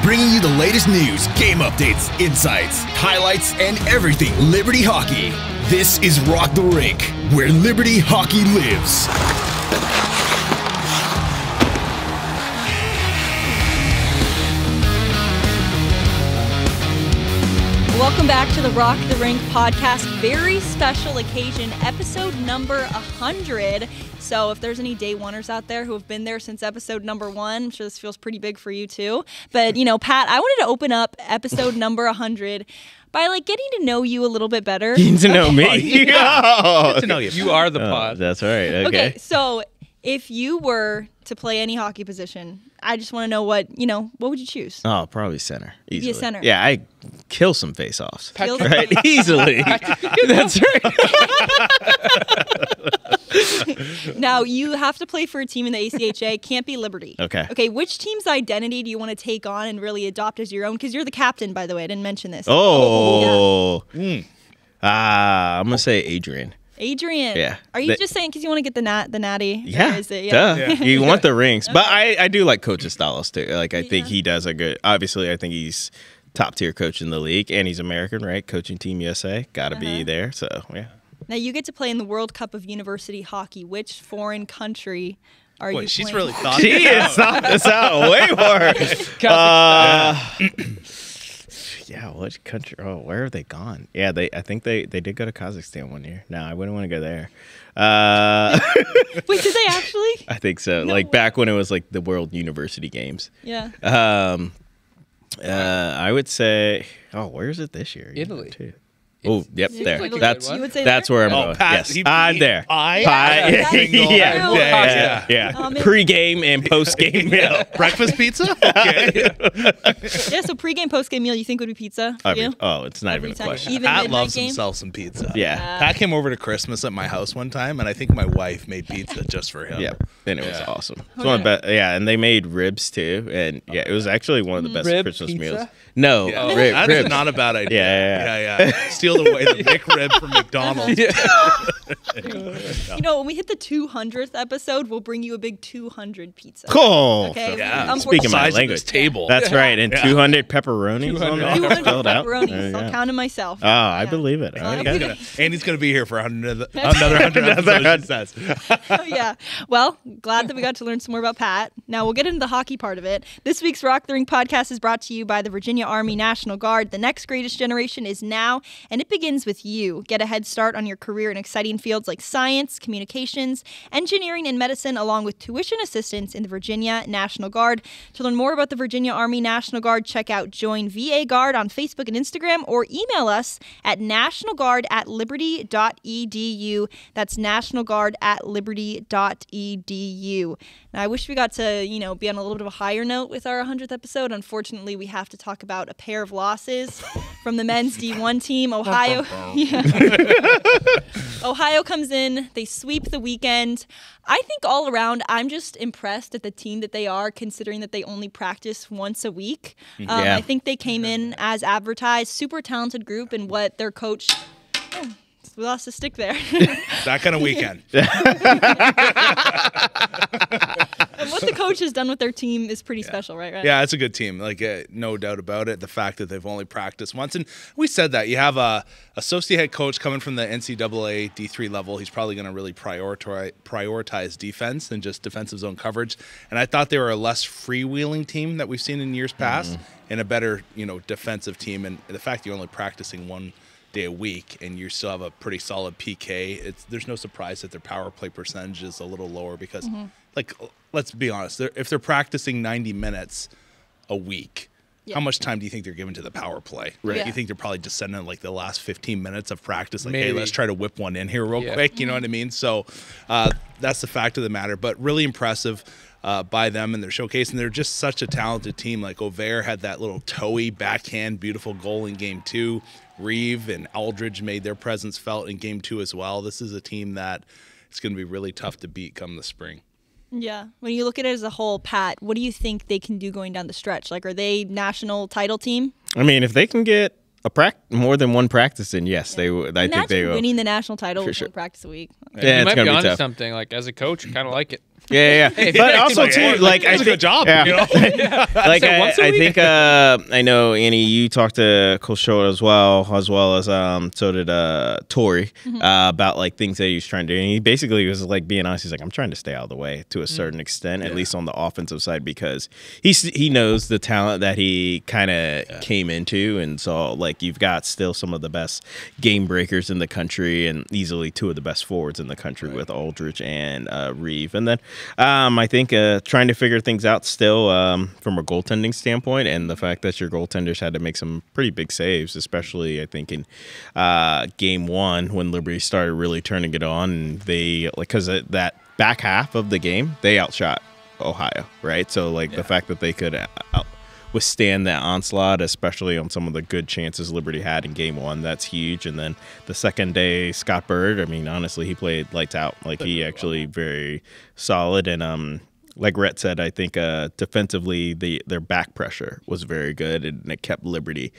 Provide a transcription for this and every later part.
bringing you the latest news, game updates, insights, highlights, and everything Liberty Hockey. This is Rock the Rink, where Liberty Hockey lives. Welcome back to the Rock the Rink podcast. Very special occasion, episode number 100. So if there's any day oneers out there who have been there since episode number 1, I'm sure this feels pretty big for you too. But, you know, Pat, I wanted to open up episode number 100 by, like, getting to know you a little bit better. Getting to know me? Get to know you. You are the pod. That's right. Okay, so if you were to play any hockey position, I just want to know what would you choose? Oh, probably center. Easily. Be a center. Yeah, I kill some face-offs. Right? Easily. That's right. Now, you have to play for a team in the ACCHL. Can't be Liberty. Okay. Okay, which team's identity do you want to take on and really adopt as your own? Because you're the captain, by the way. I didn't mention this. Oh. Yeah. I'm going to say Adrian. Adrian. Yeah. Are you just saying because you want to get the natty? Yeah. Or is it? Yeah. You want the rings. Okay. But I do like Coach Estalos too. Like, I think he does a good, obviously, I think he's top tier coach in the league, and he's American, right? Coaching Team USA. Got to be there. So, yeah. Now, you get to play in the World Cup of University Hockey. Which foreign country are you she's playing? really thought She is thought this out way more. Yeah, what country? Oh, where have they gone? Yeah, I think they did go to Kazakhstan one year. No, I wouldn't want to go there. Wait, did they actually? I think so. No like way. back when it was like the World University Games. Yeah. I would say, where is it this year? Italy. Too. Oh, yep, It's there. like a That's good one. You would say that's there? where I'm Oh, going. Pat, Yes, I'm there. Yeah. Pre-game and post-game meal. Breakfast pizza? Okay. Yeah, so pregame, postgame meal, you think would be pizza for you? It's not even a time. question. Even Pat midnight loves game? himself some pizza. Yeah. Pat came over to Christmas at my house one time, and I think my wife made pizza just for him. Yeah, and it was awesome. It's one of the best, and they made ribs too, and it was actually one of the best Rib Christmas pizza? meals. No, That's ribs. not a bad idea. Yeah. Steal away the McRib from McDonald's. You know, when we hit the 200th episode, we'll bring you a big 200 pizza. Cool. Okay. Yeah. Speaking my Size of language. this table. That's right, and 200 pepperonis on there. 200 Spelled out. pepperonis. There you I'll go. count them myself. Oh, I believe it. Okay. And he's going to be here for another 100 episodes, she says. Oh, yeah. Well, glad that we got to learn some more about Pat. Now, we'll get into the hockey part of it. This week's Rock the Rink podcast is brought to you by the Virginia Army National Guard. The next greatest generation is now, and it begins with you. Get a head start on your career in exciting fields like science, communications, engineering, and medicine, along with tuition assistance in the Virginia National Guard. To learn more about the Virginia Army National Guard, check out Join VA Guard on Facebook and Instagram, or email us at nationalguard@liberty.edu. That's nationalguard@liberty.edu. Now, I wish we got to, be on a little bit of a higher note with our 100th episode. Unfortunately, we have to talk about a pair of losses from the men's D1 team. Ohio. Ohio comes in. They sweep the weekend. I think all around, I'm just impressed at the team that they are, considering that they only practice once a week. I think they came in as advertised. Super talented group, and what their coach... We lost a stick there. That kind of weekend. And what the coach has done with their team is pretty special, right? Yeah, it's a good team. Like, no doubt about it. The fact that they've only practiced once. And we said that. You have a associate head coach coming from the NCAA D3 level. He's probably going to really prioritize defense than just defensive zone coverage. And I thought they were a less freewheeling team that we've seen in years past and a better, defensive team. And the fact you're only practicing one day a week and you still have a pretty solid PK, there's no surprise that their power play percentage is a little lower because, let's be honest, if they're practicing 90 minutes a week, how much time do you think they're given to the power play? Right. You think they're probably just sending like the last 15 minutes of practice, like, Maybe. hey, let's try to whip one in here real quick, you know what I mean? So that's the fact of the matter, but really impressive by them and their showcase, and they're just such a talented team. Like, Auvert had that little toey backhand beautiful goal in game 2. Reeve and Aldridge made their presence felt in game 2 as well. This is a team that it's going to be really tough to beat come the spring. Yeah. When you look at it as a whole, Pat, what do you think they can do going down the stretch? Like, are they national title team? I mean, if they can get more than one practice in, yes, they would. I think they will. Winning the national title with sure. one practice a week. Yeah, you it's might gonna be be onto tough. something. Like, as a coach, I kind of like it. Yeah. But also too, like I think, good job. Yeah. You know? Like I think I know Annie, you talked to Coach Short as well as so did Tori about like things that he was trying to do. And he basically was like being honest. He's like, I'm trying to stay out of the way to a certain extent, at least on the offensive side, because he knows the talent that he kind of came into, and so like you've got still some of the best game breakers in the country, and easily two of the best forwards in the country with Aldridge and Reeve, and then I think trying to figure things out still from a goaltending standpoint, and the fact that your goaltenders had to make some pretty big saves, especially I think in game one when Liberty started really turning it on, and they because that back half of the game they outshot Ohio, right? So like the fact that they could withstand that onslaught, especially on some of the good chances Liberty had in game one, that's huge. And then the second day, Scott Bird, I mean, honestly, he played lights out. Like he actually very solid. And like Rhett said, I think defensively their back pressure was very good, and it kept Liberty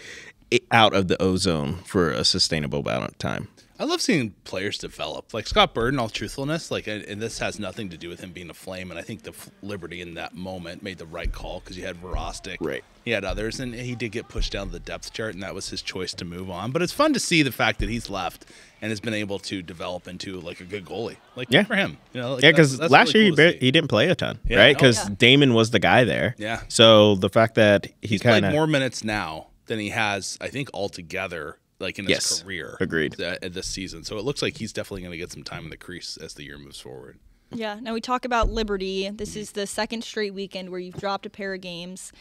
out of the O-zone for a sustainable amount of time. I love seeing players develop, like Scott Bird. In all truthfulness, like, and this has nothing to do with him being a Flame. And I think the Liberty in that moment made the right call because you had Verostic, right? He had others, and he did get pushed down the depth chart, and that was his choice to move on. But it's fun to see the fact that he's left and has been able to develop into like a good goalie. Like good for him, you know. Like, because last really year cool he didn't play a ton, right? Because Damon was the guy there. Yeah. So the fact that he's played more minutes now than he has, I think, altogether. Like in his career. Agreed. This season. So it looks like he's definitely going to get some time in the crease as the year moves forward. Yeah. Now we talk about Liberty. This is the second straight weekend where you've dropped a pair of games.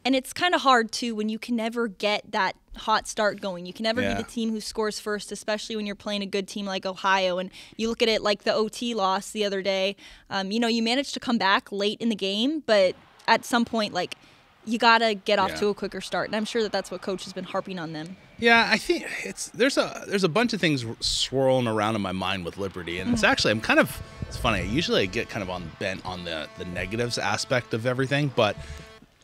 And it's kind of hard, too, when you can never get that hot start going. You can never be the team who scores first, especially when you're playing a good team like Ohio. And you look at it like the OT loss the other day. You managed to come back late in the game, but at some point, like, you got to get off to a quicker start. And I'm sure that's what Coach has been harping on them. Yeah, I think there's a bunch of things swirling around in my mind with Liberty, and it's actually it's funny. Usually I get kind of bent on the negatives aspect of everything, but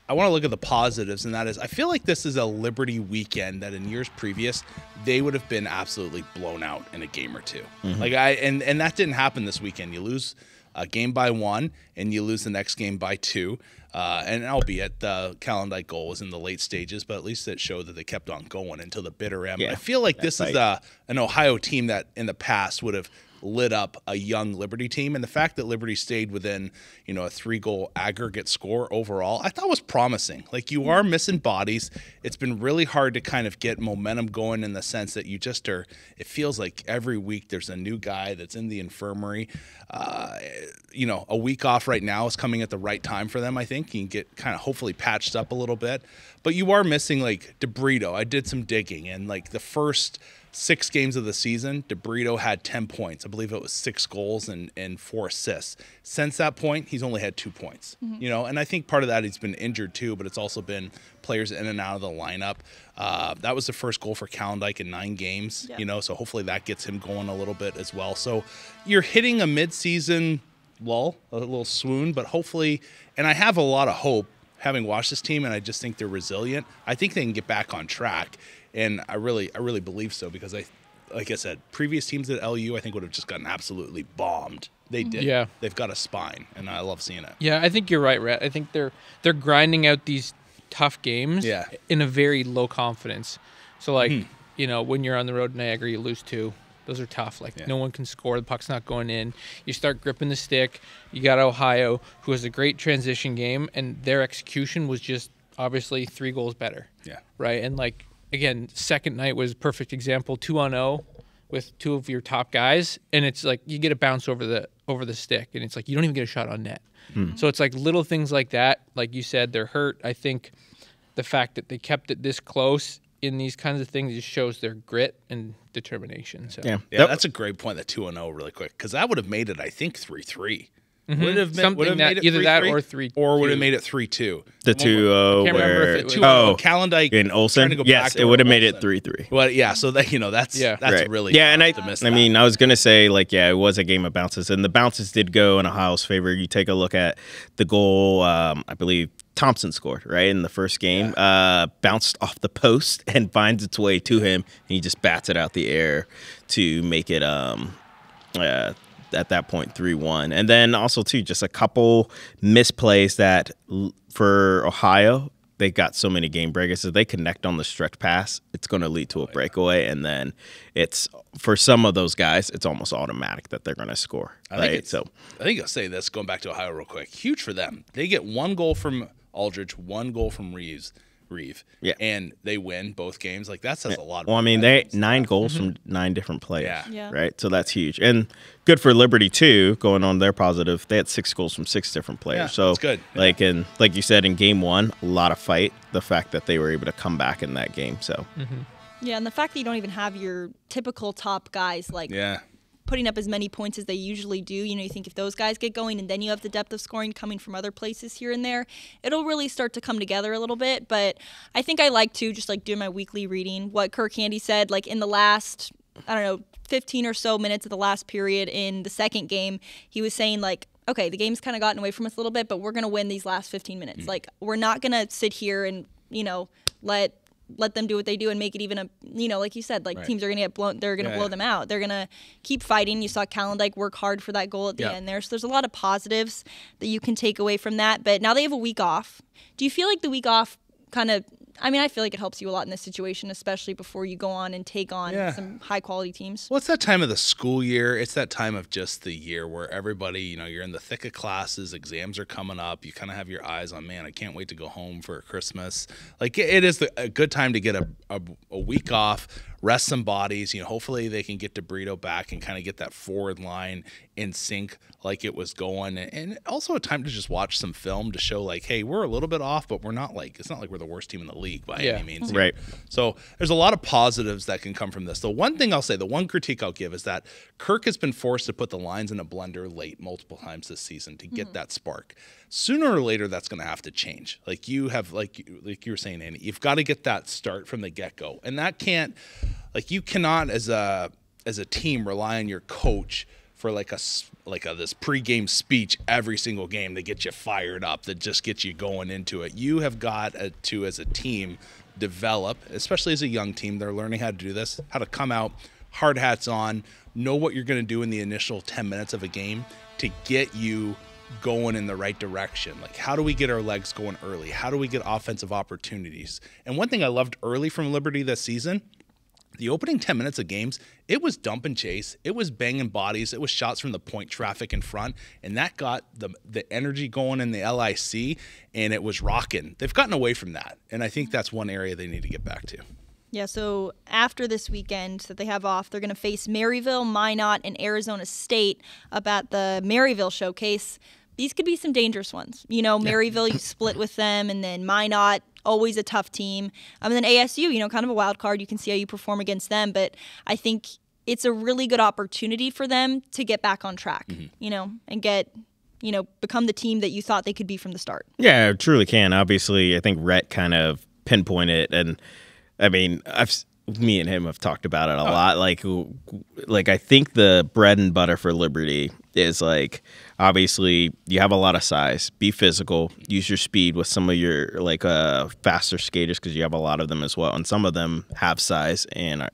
I want to look at the positives, and that is I feel like this is a Liberty weekend that in years previous they would have been absolutely blown out in a game or two. Like and that didn't happen this weekend. You lose a game by 1, and you lose the next game by 2. And albeit the Calendike goal was in the late stages, but at least it showed that they kept on going until the bitter end. I feel like this is an Ohio team that in the past would have lit up a young Liberty team, and the fact that Liberty stayed within a 3-goal aggregate score overall, I thought was promising. Like, you are missing bodies. It's been really hard to kind of get momentum going in the sense that you just are. It feels like every week there's a new guy that's in the infirmary. A week off right now is coming at the right time for them. I think you can get kind of hopefully patched up a little bit, but you are missing like DeBrito. I did some digging, and like the first 6 games of the season, DeBrito had 10 points. I believe it was 6 goals and 4 assists. Since that point, he's only had 2 points. And I think part of that he's been injured too, but it's also been players in and out of the lineup. That was the first goal for Calendike in 9 games. So hopefully that gets him going a little bit as well. So you're hitting a mid-season lull, a little swoon, but hopefully, and I have a lot of hope having watched this team, and I just think they're resilient. I think they can get back on track. And I really believe so, because like I said, previous teams at LU I think would have just gotten absolutely bombed. They did. Yeah. They've got a spine, and I love seeing it. Yeah, I think you're right, Rhett. I think they're grinding out these tough games in a very low confidence. So like, when you're on the road in Niagara, you lose 2. Those are tough. Like no one can score. The puck's not going in. You start gripping the stick. You got Ohio, who has a great transition game, and their execution was just obviously 3 goals better. Yeah. Right. And like, again, second night was a perfect example. 2-on-0 with 2 of your top guys, and it's like you get a bounce over the stick, and it's like you don't even get a shot on net. So it's like little things like that. Like you said, they're hurt. I think the fact that they kept it this close in these kinds of things just shows their grit and determination. So yeah, that's a great point. That 2-0 really quick, because that would have made it, I think, 3-3. Would have made it either 3-3, that or 3-2. Or would have made it 3-2. The 2-0 where Calendike and Olsen. Yes, it would have made it 3-3. Well, yeah. So that that's right. really and I mean, I was gonna say like it was a game of bounces, and the bounces did go in Ohio's favor. You take a look at the goal. I believe Thompson scored right in the first game. Bounced off the post and finds its way to him, and he just bats it out the air to make it at that point 3-1. And then also too, just a couple misplays that for Ohio, they got so many game breakers. If they connect on the stretch pass, it's going to lead to a breakaway. And then it's, for some of those guys, it's almost automatic that they're going to score. I think I'll say this, going back to Ohio real quick. Huge for them. They get 1 goal from Aldridge, 1 goal from Reeve, and they win both games. Like, that says a lot. Well, I mean, they 9 goals from 9 different players, right? So that's huge, and good for Liberty too. Going on their positive, they had 6 goals from 6 different players. So that's good. Like you said in game 1, a lot of fight. The fact that they were able to come back in that game. So yeah, and the fact that you don't even have your typical top guys putting up as many points as they usually do. You know, you think if those guys get going and then you have the depth of scoring coming from other places here and there, it'll really start to come together a little bit. But I think I like to, just like doing my weekly reading, what Kirk Handy said, like in the last, 15 or so minutes of the last period in the second game, he was saying like, okay, the game's kind of gotten away from us a little bit, but we're going to win these last 15 minutes. Like, we're not going to sit here and, let them do what they do and make it even like you said, like teams are going to get blown. They're going to blow them out. They're going to keep fighting. You saw Calendike work hard for that goal at the end there. So there's a lot of positives that you can take away from that. But now they have a week off. Do you feel like the week off kind of, I feel like it helps you a lot in this situation, especially before you go on and take on some high-quality teams. Well, it's that time of the school year. It's that time of just the year where everybody, you're in the thick of classes, exams are coming up. You kind of have your eyes on, man, I can't wait to go home for Christmas. Like, it is a good time to get a week off, rest some bodies. Hopefully they can get DeBrito back and kind of get that forward line in sync like it was going. And also a time to just watch some film to show, like, hey, we're a little bit off, but we're not like, it's not like we're the worst team in the league by any means. Right. So there's a lot of positives that can come from this. The one thing I'll say, the one critique I'll give is that Kirk has been forced to put the lines in a blender late multiple times this season to get that spark. Sooner or later, that's going to have to change. Like you were saying, Andy, you've got to get that start from the get-go. And that can't, like, you cannot as a team rely on your coach for this pregame speech every single game that gets you fired up, that just gets you going into it. You have got to, as a team, develop, especially as a young team, they're learning how to do this, how to come out, hard hats on, know what you're going to do in the initial 10 minutes of a game to get you going in the right direction. Like, how do we get our legs going early? How do we get offensive opportunities? And one thing I loved early from Liberty this season, the opening 10 minutes of games, it was dump and chase. It was banging bodies. It was shots from the point, traffic in front. And that got the energy going in the LIC, and it was rocking. They've gotten away from that. And I think that's one area they need to get back to. Yeah, so after this weekend that they have off, they're going to face Maryville, Minot, and Arizona State up at the Maryville Showcase. These could be some dangerous ones. Maryville, you split with them, and then Minot, always a tough team. And then ASU, kind of a wild card. You can see how you perform against them. But I think it's a really good opportunity for them to get back on track, and get, become the team that you thought they could be from the start. Yeah, it truly can. Obviously, I think Rhett kind of pinpointed it. And, me and him have talked about it a lot. Like I think the bread and butter for Liberty is, like, obviously you have a lot of size, be physical, use your speed with some of your faster skaters, because you have a lot of them as well, and some of them have size, and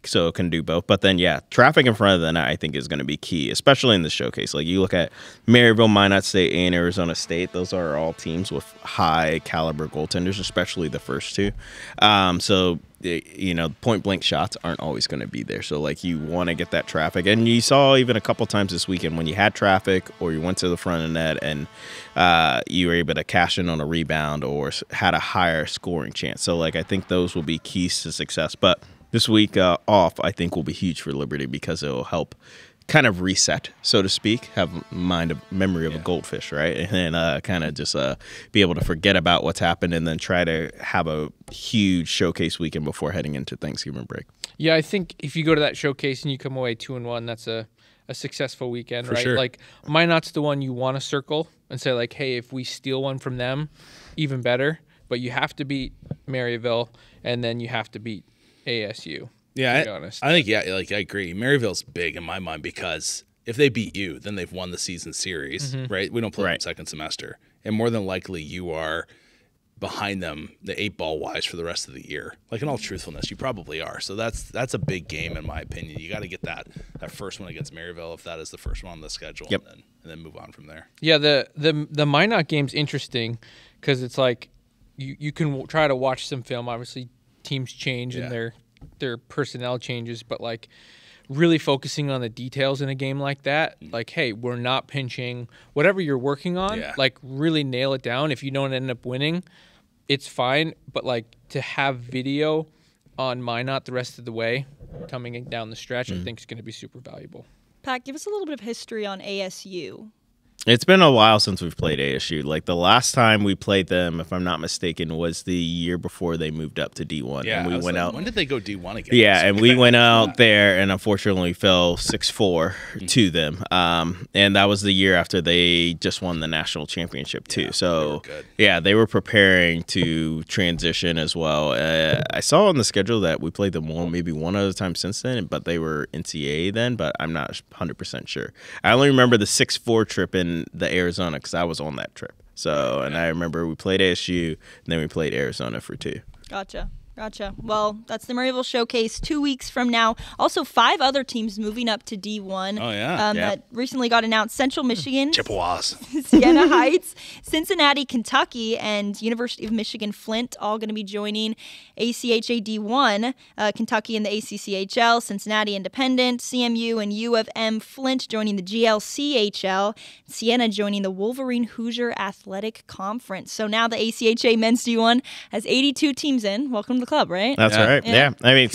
so it can do both. But then traffic in front of the net I think is going to be key, especially in the showcase. Like, you look at Maryville, Minot State, and Arizona State; those are all teams with high caliber goaltenders, especially the first two. So point blank shots aren't always going to be there. So, like, you want to get that traffic. And you saw even a couple times this weekend when you had traffic, or you went to the front of the net and you were able to cash in on a rebound or had a higher scoring chance. So, like, I think those will be keys to success. But this week off, I think, will be huge for Liberty, because it will help kind of reset, so to speak, have memory of a goldfish, right? And then kind of just be able to forget about what's happened, and then try to have a huge showcase weekend before heading into Thanksgiving break. Yeah, I think if you go to that showcase and you come away 2-1, that's a successful weekend, right? Sure. Like, Minot's the one you want to circle and say, like, hey, if we steal one from them, even better. But you have to beat Maryville, and then you have to beat ASU. Yeah, to be honest. I think, I agree. Maryville's big in my mind, because if they beat you, then they've won the season series, right? We don't play them second semester. And more than likely you are behind them, the 8-ball wise, for the rest of the year. Like, in all truthfulness, you probably are. So that's a big game in my opinion. You got to get that first one against Maryville, if that is the first one on the schedule, and then move on from there. Yeah, the Minot game's interesting because it's like you can try to watch some film. Obviously, teams change and their personnel changes, but like really focusing on the details in a game like that, like, hey, we're not pinching. Whatever you're working on, like really nail it down. If you don't end up winning, it's fine, but like to have video on Minot the rest of the way coming down the stretch, I think is going to be super valuable. Pat, give us a little bit of history on ASU. It's been a while since we've played ASU. Like the last time we played them, if I'm not mistaken, was the year before they moved up to D1. Yeah, and we went out. When did they go D1 again? Yeah, and we went out there and unfortunately fell 6-4 to them. And that was the year after they just won the national championship too. So they were preparing to transition as well. I saw on the schedule that we played them maybe one other time since then, but they were NCAA then. But I'm not 100% sure. I only remember the 6-4 trip in the Arizona because I was on that trip. So, and I remember we played ASU and then we played Arizona for 2. Gotcha. Well, that's the WMCH Showcase 2 weeks from now. Also, 5 other teams moving up to D1. Oh, yeah. That recently got announced. Central Michigan, Chippewas, Siena Heights, Cincinnati, Kentucky, and University of Michigan Flint all going to be joining ACCHL D1. Kentucky in the ACCHL, Cincinnati Independent, CMU and U of M Flint joining the GLCHL, Siena joining the Wolverine Hoosier Athletic Conference. So now the ACCHL Men's D1 has 82 teams in. Welcome to the club, right? That's right. Yeah. I mean,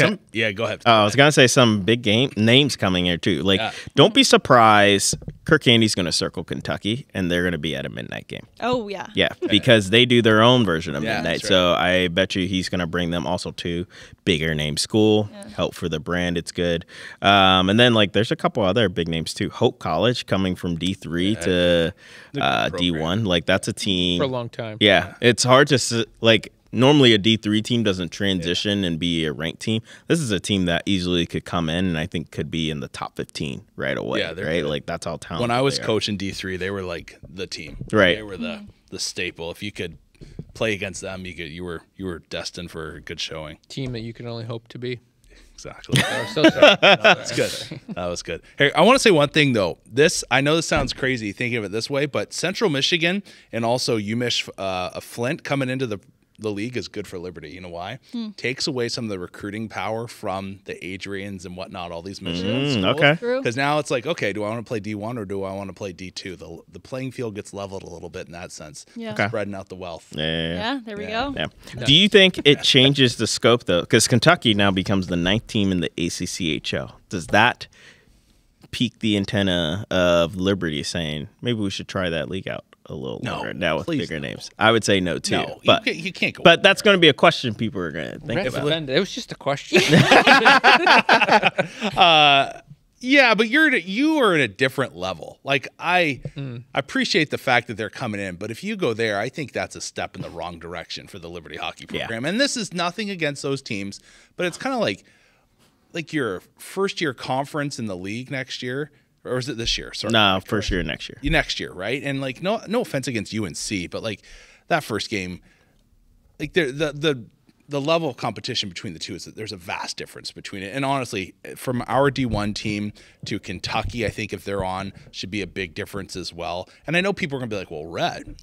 go ahead. I was gonna say some big names coming here too. Like, don't be surprised. Kirk Handy's gonna circle Kentucky, and they're gonna be at a midnight game. Oh yeah. Yeah, because they do their own version of midnight. Right. So I bet you he's gonna bring them also to bigger name school, help for the brand. It's good. And then like there's a couple other big names too. Hope College coming from D3 to D1. Like that's a team For a long time. Yeah, it's hard to like. Normally, a D3 team doesn't transition and be a ranked team. This is a team that easily could come in and I think could be in the top 15 right away. Yeah, right. Like that's how talented. When I was coaching D3, they were like the team. Right. They were the staple. If you could play against them, you were destined for a good showing. Team that you can only hope to be. Exactly. That's good. That was good. Hey, I want to say one thing though. I know this sounds crazy thinking of it this way, but Central Michigan and also UMich Flint coming into the league is good for Liberty. You know why? Takes away some of the recruiting power from the Adrians and whatnot, all these Michigan schools. Okay. Because now it's like, okay, do I want to play D1 or do I want to play D2? The playing field gets leveled a little bit in that sense. Yeah. Okay. Spreading out the wealth. Yeah, there we go. Yeah. Do you think it changes the scope though? Because Kentucky now becomes the 9th team in the ACCHL. Does that pique the antenna of Liberty saying maybe we should try that league out a little longer now with bigger names? I would say no too. No, but you can't go. But that's going to be a question people are going to think about. It was just a question. Yeah, but you are at a different level. Like I appreciate the fact that they're coming in, but if you go there, I think that's a step in the wrong direction for the Liberty hockey program. And this is nothing against those teams, but it's kind of like your first year conference in the league next year. Or is it this year? Sorry. No, first year next year. Next year, right? And like no offense against UNC, but like that first game, like the level of competition between the two is that there's a vast difference between it. And honestly, from our D1 team to Kentucky, I think if they're on, should be a big difference as well. And I know people are going to be like, well,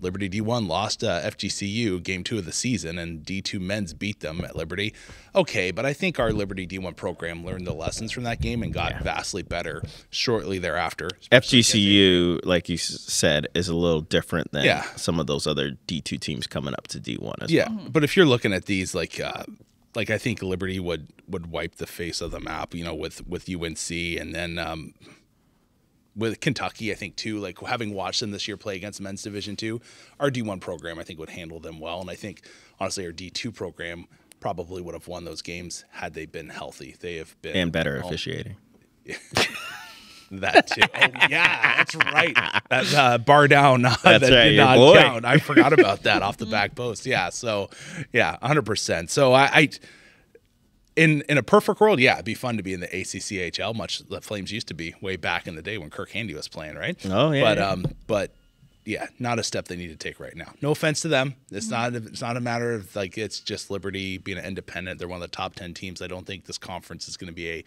Liberty D1 lost FGCU game 2 of the season, and D2 men's beat them at Liberty. Okay, but I think our Liberty D1 program learned the lessons from that game and got vastly better shortly thereafter. FGCU, like you said, is a little different than some of those other D2 teams coming up to D1 as well. But if you're looking at these, like I think Liberty would wipe the face of the map, with UNC, and then with Kentucky, I think too. Like having watched them this year play against men's Division II, our D1 program I think would handle them well, and I think honestly our D2 program probably would have won those games had they been healthy. They have been and better officiating. That too. Oh yeah, that's right. That bar down that's that right, did not boy. count. I forgot about that off the back post. Yeah. So 100%. So I in a perfect world, it'd be fun to be in the ACCHL, much the Flames used to be way back in the day when Kirk Handy was playing, right? Oh yeah. But not a step they need to take right now. No offense to them. It's not a matter of like it's just Liberty being an independent. They're one of the top 10 teams. I don't think this conference is going to be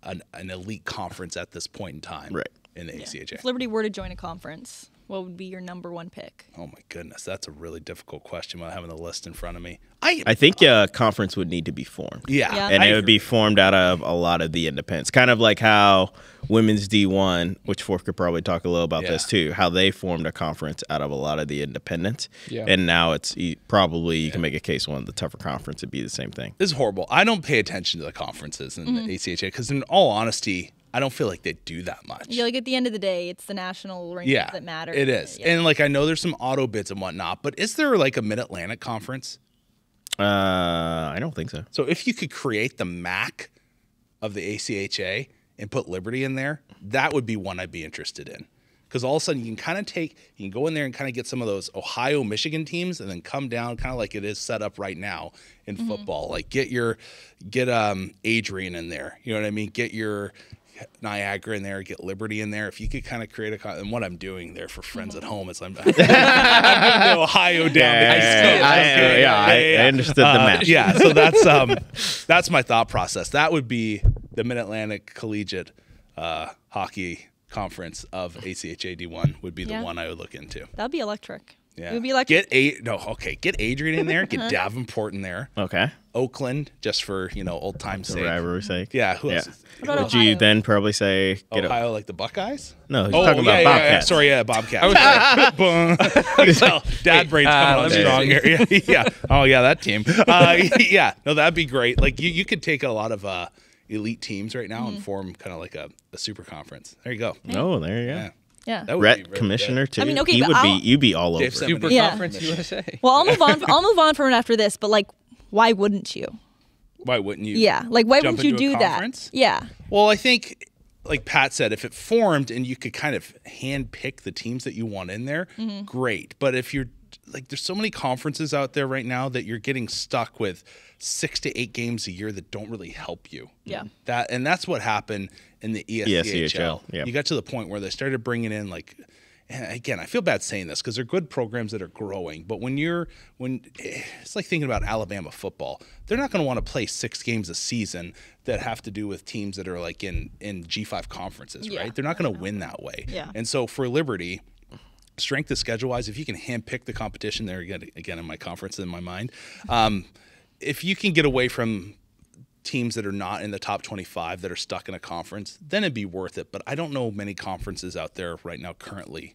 an elite conference at this point in time in the ACCHL. If Liberty were to join a conference, what would be your number one pick? Oh my goodness, that's a really difficult question without having the list in front of me. I think a conference would need to be formed. Yeah. And it would be formed out of a lot of the independents. Kind of like how women's D1, which Fork could probably talk a little about this too, how they formed a conference out of a lot of the independents. Yeah. And now it's probably, you can make a case one of the tougher conference would be the same thing. This is horrible. I don't pay attention to the conferences in the ACCHL because in all honesty, I don't feel like they do that much. Yeah, like at the end of the day, it's the national rankings that matter. It is. Yeah. And like I know there's some auto bids and whatnot, but is there like a Mid-Atlantic conference? I don't think so. So if you could create the MAC of the ACCHL and put Liberty in there, that would be one I'd be interested in. Because all of a sudden you can go in there and kind of get some of those Ohio, Michigan teams and then come down kind of like it is set up right now in football. Like get Adrian in there. You know what I mean? Get your Niagara in there, get Liberty in there. If you could kind of create and what I'm doing there for friends at home is I'm doing the Ohio down. I understood the match. So that's my thought process. That would be the Mid-Atlantic Collegiate Hockey Conference of ACCHL D1 would be the one I would look into. That'd be electric. Yeah. It would be electric. Get Adrian in there. Get Davenport in there. Okay. Oakland, just for old times' sake. Rivalry's sake. Yeah. Who else? Would you then probably say Ohio, like the Buckeyes? No, he's talking about Bobcats. Sorry, Bobcats. Dad brain's coming on strong here. Yeah. Oh yeah, that team. No, that'd be great. Like you could take a lot of elite teams right now and form kind of like a super conference. There you go. Oh, there you go. Yeah. Rhett commissioner too. I mean, okay, you'd be all over. Super Conference USA. Well, I'll move on. I'll move on from it after this. But like, why wouldn't you? Why wouldn't you? Yeah, like why wouldn't you do that? Yeah. Well, I think, like Pat said, if it formed and you could kind of hand pick the teams that you want in there, great. But if you're like, there's so many conferences out there right now that you're getting stuck with 6 to 8 games a year that don't really help you. Yeah. That's what happened in the ESCHL. Yeah. You got to the point where they started bringing in like, and again, I feel bad saying this because they're good programs that are growing, but when it's like thinking about Alabama football, they're not going to want to play 6 games a season that have to do with teams that are like in G5 conferences, right? They're not going to win that way. Yeah. And so for Liberty, strength of schedule wise, if you can handpick the competition there again in my conference in my mind, if you can get away from teams that are not in the top 25 that are stuck in a conference, then it'd be worth it. But I don't know many conferences out there right now currently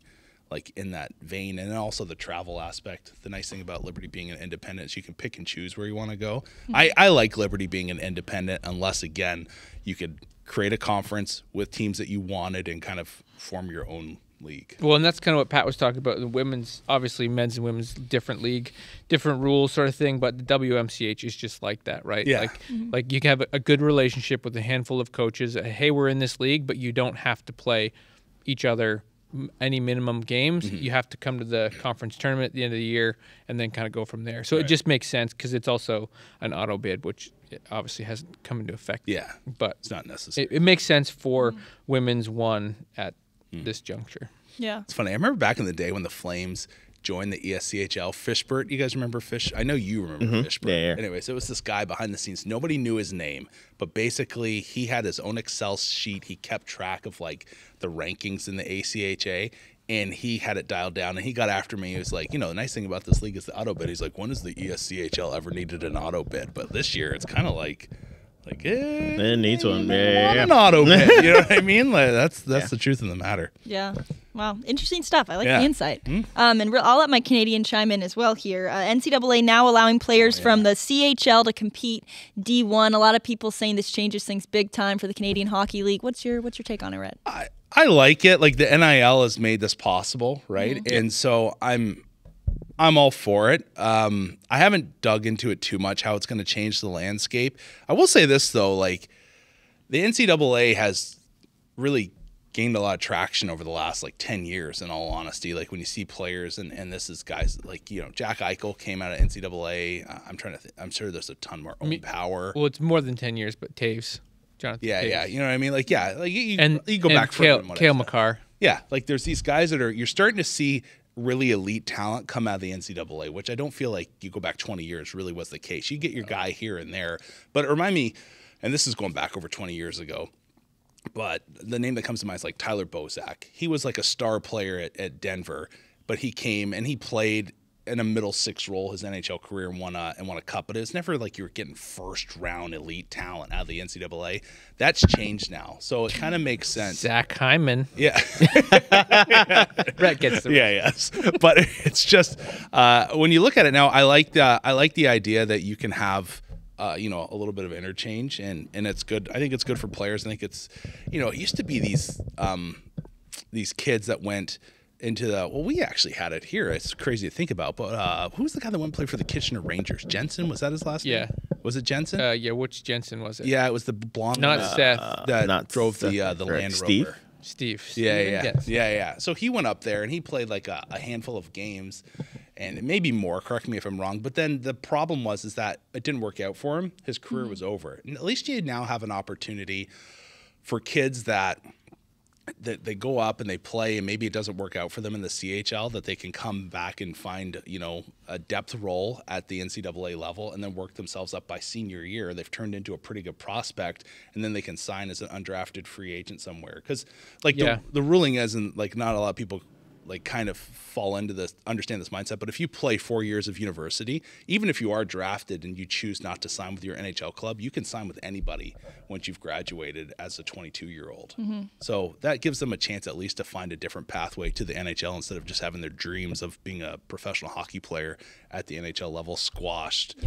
like in that vein. And then also the travel aspect. The nice thing about Liberty being an independent is you can pick and choose where you want to go. I like Liberty being an independent unless, again, you could create a conference with teams that you wanted and kind of form your own league. Well, and that's kind of what Pat was talking about. The women's, obviously men's and women's, different league, different rules sort of thing, but the WMCH is just like that, right? Yeah. Like you can have a good relationship with a handful of coaches. Hey, we're in this league, but you don't have to play each other any minimum games. You have to come to the conference tournament at the end of the year and then kind of go from there. So it just makes sense because it's also an auto bid, which obviously hasn't come into effect. Yeah, but it's not necessary. It makes sense for women's one at this juncture. Yeah. It's funny. I remember back in the day when the Flames joined the ESCHL. Fishbert, you guys remember Fish? I know you remember Fishbert. Yeah. Anyways, it was this guy behind the scenes. Nobody knew his name, but basically he had his own Excel sheet. He kept track of like the rankings in the ACCHL, and he had it dialed down. And he got after me. He was like, the nice thing about this league is the auto bid. He's like, when has the ESCHL ever needed an auto bid? But this year, it's kind of like it needs one. An auto bid. You know what I mean? Like, that's the truth of the matter. Yeah. Wow. Interesting stuff. I like the insight. I'll let my Canadian chime in as well here. NCAA now allowing players from the CHL to compete D1. A lot of people saying this changes things big time for the Canadian Hockey League. What's your take on it, Rhett? I like it. Like the NIL has made this possible, right? And so I'm all for it. I haven't dug into it too much, how it's going to change the landscape. I will say this, though, like the NCAA has really gained a lot of traction over the last 10 years, in all honesty. Like when you see players, and this is guys like, Jack Eichel came out of NCAA. I'm sure there's a ton more own power. Well, it's more than 10 years, but Taves. Jonathan Taves. Yeah. You know what I mean? You go back and further. Cale Makar. Yeah, like there's these guys that you're starting to see really elite talent come out of the NCAA, which I don't feel like you go back 20 years really was the case. You get your guy here and there. But remind me, and this is going back over 20 years ago, but the name that comes to mind is like Tyler Bozak. He was like a star player at Denver, but he came and he played in a middle six role his NHL career and won a cup. But it's never like you were getting first round elite talent out of the NCAA. That's changed now, so it kind of makes sense. Zach Hyman. Yeah, Brett gets the yes. But it's just when you look at it now, I like the idea that you can have a little bit of interchange, and it's good. I think it's good for players. I think it's it used to be these kids that went into we actually had it here. It's crazy to think about, but who was the guy that went and played for the Kitchener Rangers? Jensen, was that his last name? Was it Jensen? Yeah, which Jensen was it? Yeah, it was the blonde. Not Seth. That drove the Land Steve? Rover. Steve. Yeah. So he went up there and he played like a handful of games, and maybe more. Correct me if I'm wrong. But then the problem is that it didn't work out for him. His career was over. And at least you now have an opportunity for kids that they go up and they play, and maybe it doesn't work out for them in the CHL, that they can come back and find a depth role at the NCAA level and then work themselves up by senior year. They've turned into a pretty good prospect, and then they can sign as an undrafted free agent somewhere. Because the ruling isn't like, not a lot of people like kind of fall into this, understand this mindset. But if you play 4 years of university, even if you are drafted and you choose not to sign with your NHL club, you can sign with anybody once you've graduated as a 22-year-old. So that gives them a chance at least to find a different pathway to the NHL instead of just having their dreams of being a professional hockey player at the NHL level squashed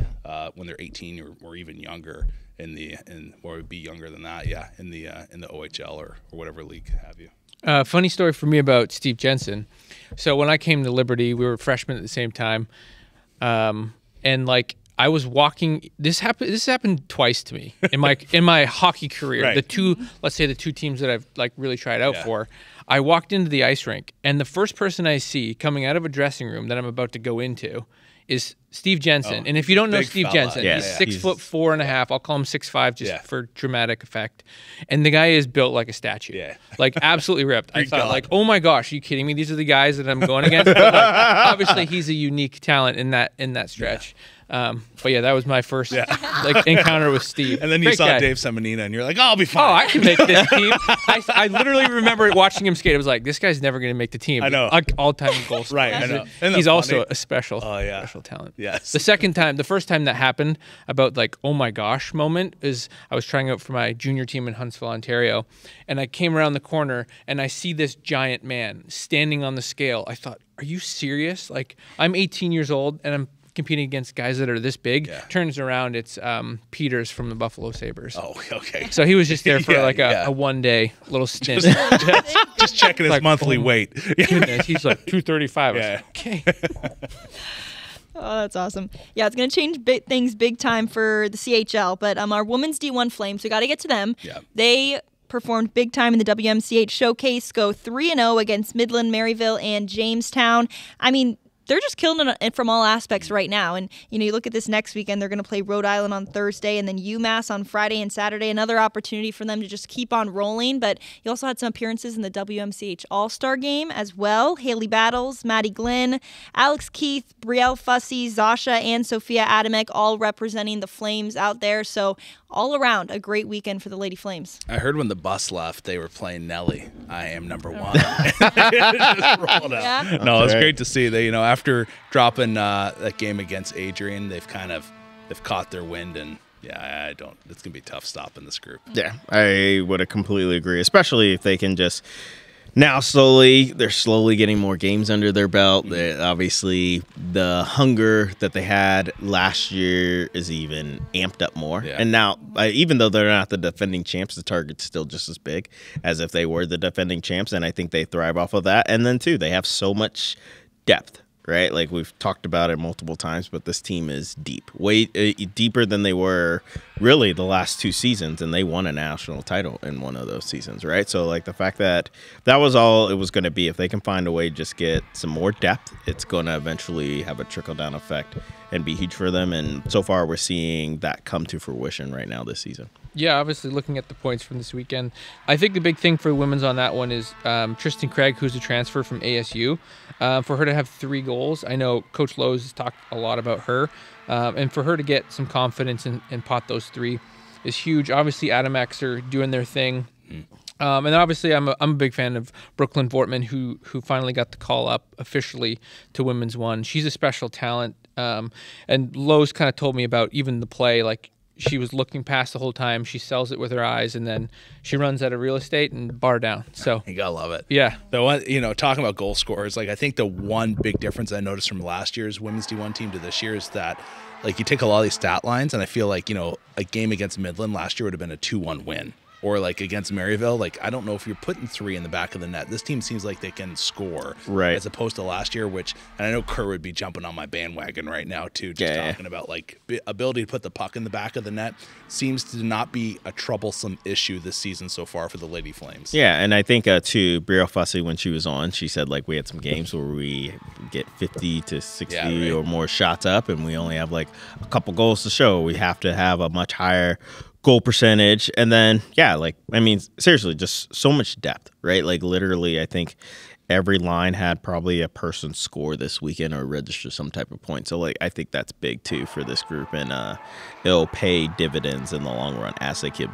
when they're 18 or even younger or be younger than that, in the OHL or whatever league have you. Funny story for me about Steve Jensen. So when I came to Liberty, we were freshmen at the same time, and like I was walking. This happened twice to me in my hockey career. Right. The two teams that I've like really tried out for. I walked into the ice rink, and the first person I see coming out of a dressing room that I'm about to go into is Steve Jensen. And if you don't know Steve Jensen, he's 6'4.5". I'll call him 6'5" just for dramatic effect. And the guy is built like a statue. Yeah. Like absolutely ripped. I thought like, oh my gosh, are you kidding me? These are the guys that I'm going against. But like, obviously he's a unique talent in that stretch. But yeah, that was my first like encounter with Steve. And then you saw Dave Semenina and you're like, oh, I'll be fine. Oh, I can make this team. I literally remember watching him skate. I was like, this guy's never going to make the team. I know. All-time goal scorer. Right, I know. He's also a special talent. Yes. The first time that happened about like, oh my gosh moment is I was trying out for my junior team in Huntsville, Ontario. And I came around the corner and I see this giant man standing on the scale. I thought, are you serious? Like, I'm 18 years old and I'm competing against guys that are this big. Turns around, it's Peters from the Buffalo Sabres. Oh, okay. So he was just there for a 1 day little stint. Just checking his like, monthly weight. Goodness, he's like 235. Yeah. Okay. Oh, that's awesome. Yeah, it's going to change things big time for the CHL. But our women's D1 Flames, we got to get to them. Yeah. They performed big time in the WMCH Showcase, go 3-0 against Midland, Maryville, and Jamestown. I mean, they're just killing it from all aspects right now. And, you look at this next weekend, they're going to play Rhode Island on Thursday and then UMass on Friday and Saturday. Another opportunity for them to just keep on rolling. But you also had some appearances in the WMCH All-Star Game as well. Haley Battles, Maddie Glenn, Alex Keith, Brielle Fussy, Zasha, and Sophia Adamek all representing the Flames out there. So all around, a great weekend for the Lady Flames. I heard when the bus left, they were playing Nelly. I am number one. Just rolled out. Yeah. No, it's great to see. They, after dropping that game against Adrian, they've caught their wind, and it's gonna be tough stopping this group. Yeah, I would completely agree, especially if they can just. Now, they're slowly getting more games under their belt. Obviously, the hunger that they had last year is even amped up more. Yeah. And now, even though they're not the defending champs, the target's still just as big as if they were the defending champs, and I think they thrive off of that. And then, too, they have so much depth, right? Like, we've talked about it multiple times, but this team is deep, way deeper than they were really the last 2 seasons, and they won a national title in one of those seasons, right? So, like, the fact that was all it was going to be. If they can find a way to just get some more depth, it's going to eventually have a trickle-down effect and be huge for them, and so far we're seeing that come to fruition right now this season. Yeah, obviously looking at the points from this weekend, I think the big thing for women's on that one is Tristan Craig, who's a transfer from ASU. For her to have 3 goals, I know Coach Lowe's has talked a lot about her, and for her to get some confidence and pot those 3 is huge. Obviously, Adamacs are doing their thing. And obviously, I'm a big fan of Brooklyn Vortman, who finally got the call up officially to Women's 1. She's a special talent, and Lowe's kind of told me about even the play, like, she was looking past the whole time. She sells it with her eyes, and then she runs out of real estate and bar down. So you gotta love it. Yeah. The one, talking about goal scorers, like I think the one big difference I noticed from last year's women's D1 team to this year is that, like, you take a lot of these stat lines, and I feel like a game against Midland last year would have been a 2-1 win. Or like against Maryville, like I don't know if you're putting 3 in the back of the net. This team seems like they can score, right? As opposed to last year, and I know Kerr would be jumping on my bandwagon right now too, just talking about like ability to put the puck in the back of the net seems to not be a troublesome issue this season so far for the Lady Flames. Yeah, and I think too, Brielle Fussy, when she was on, she said like we had some games where we get 50 to 60 or more shots up, and we only have like a couple goals to show. We have to have a much higher goal percentage, and then seriously, just so much depth, right? Like literally, I think every line had probably a person score this weekend or register some type of point. So like I think that's big too for this group, and it'll pay dividends in the long run as they keep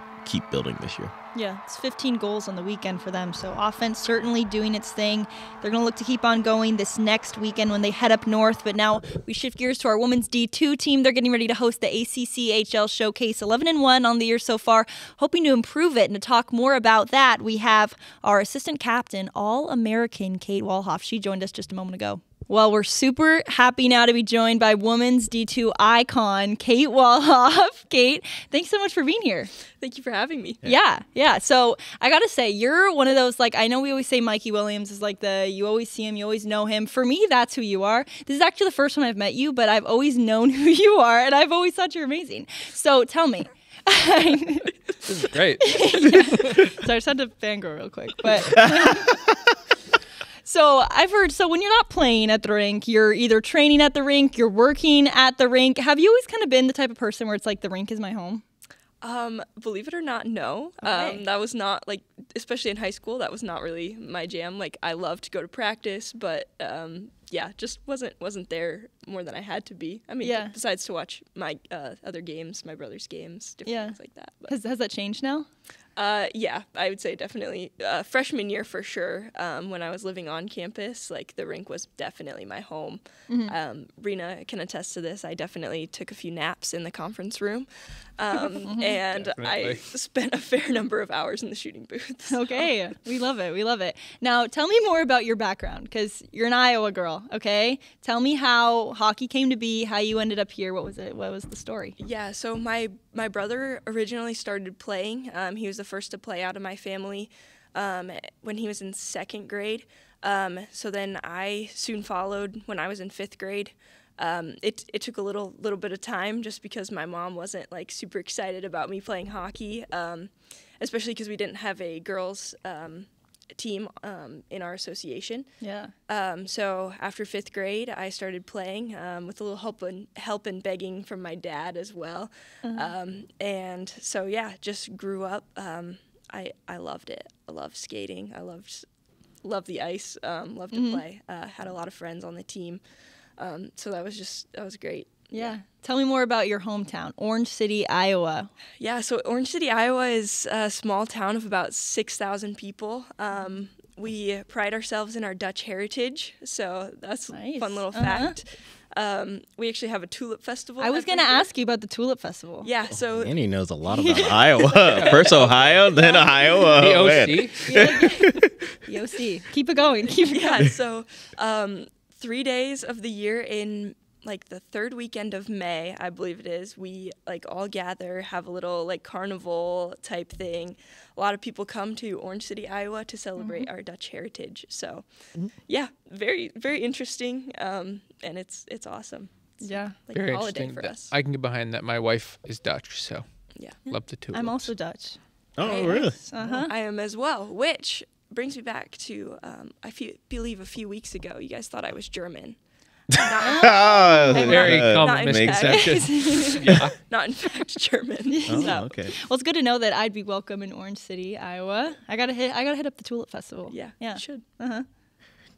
building this year. Yeah, it's 15 goals on the weekend for them. So offense certainly doing its thing. They're going to look to keep on going this next weekend when they head up north. But now we shift gears to our women's D2 team. They're getting ready to host the ACCHL Showcase, 11-1 on the year so far, hoping to improve it. And to talk more about that, we have our assistant captain, All-American Kate Waholf. She joined us just a moment ago. Well, we're super happy now to be joined by women's D2 icon, Kate Waholf. Kate, thanks so much for being here. Thank you for having me. Yeah. So I got to say, you're one of those, like, I know we always say Mikey Williams is like you always see him, you always know him. For me, that's who you are. This is actually the first time I've met you, but I've always known who you are, and I've always thought you're amazing. So tell me. This is great. So I just had to fangirl real quick, but... So I've heard, when you're not playing at the rink, you're either training at the rink, you're working at the rink. Have you always kind of been the type of person where it's like the rink is my home? Believe it or not, no. Okay. That was not, like, especially in high school, that was not really my jam. Like, I loved to go to practice, but just wasn't there more than I had to be. I mean, besides to watch my other games, my brother's games, different things like that. But. Has that changed now? I would say definitely freshman year for sure. When I was living on campus, like the rink was definitely my home. Mm-hmm. Rena can attest to this. I definitely took a few naps in the conference room, and definitely. I spent a fair number of hours in the shooting booth. So. Okay, we love it. Now, tell me more about your background, because you're an Iowa girl. Okay, tell me how hockey came to be, how you ended up here. What was it? What was the story? Yeah, so my brother originally started playing. He was the first to play out of my family when he was in 2nd grade. So then I soon followed when I was in 5th grade. It took a little bit of time just because my mom wasn't like super excited about me playing hockey, especially because we didn't have a girls team in our association. Yeah. So after 5th grade, I started playing with a little help and begging from my dad as well. Uh-huh. And so just grew up. I loved it. I loved skating. I loved the ice. Loved to play. Had a lot of friends on the team. So that was great. Yeah. Tell me more about your hometown, Orange City, Iowa. Yeah, so Orange City, Iowa is a small town of about 6,000 people. We pride ourselves in our Dutch heritage, so that's a fun little fact. We actually have a tulip festival. I was going to ask you about the tulip festival. Yeah, so... Annie knows a lot about Iowa. First Ohio, then Iowa. The OC. The OC. Keep it going. Yeah, so 3 days of the year in... like the 3rd weekend of May, I believe it is, we like all gather, have a little like carnival type thing. A lot of people come to Orange City, Iowa to celebrate our Dutch heritage. So very, very interesting. And it's awesome. It's like very a holiday for us. I can get behind that. My wife is Dutch, so love the tulips. I'm also Dutch. Oh, really? Uh-huh. I am as well, which brings me back to, I believe a few weeks ago, you guys thought I was German. Very common misconception. Yeah. Not in fact German. Oh, okay. Well, it's good to know that I'd be welcome in Orange City, Iowa. I gotta hit up the Tulip Festival. Yeah, yeah, you should.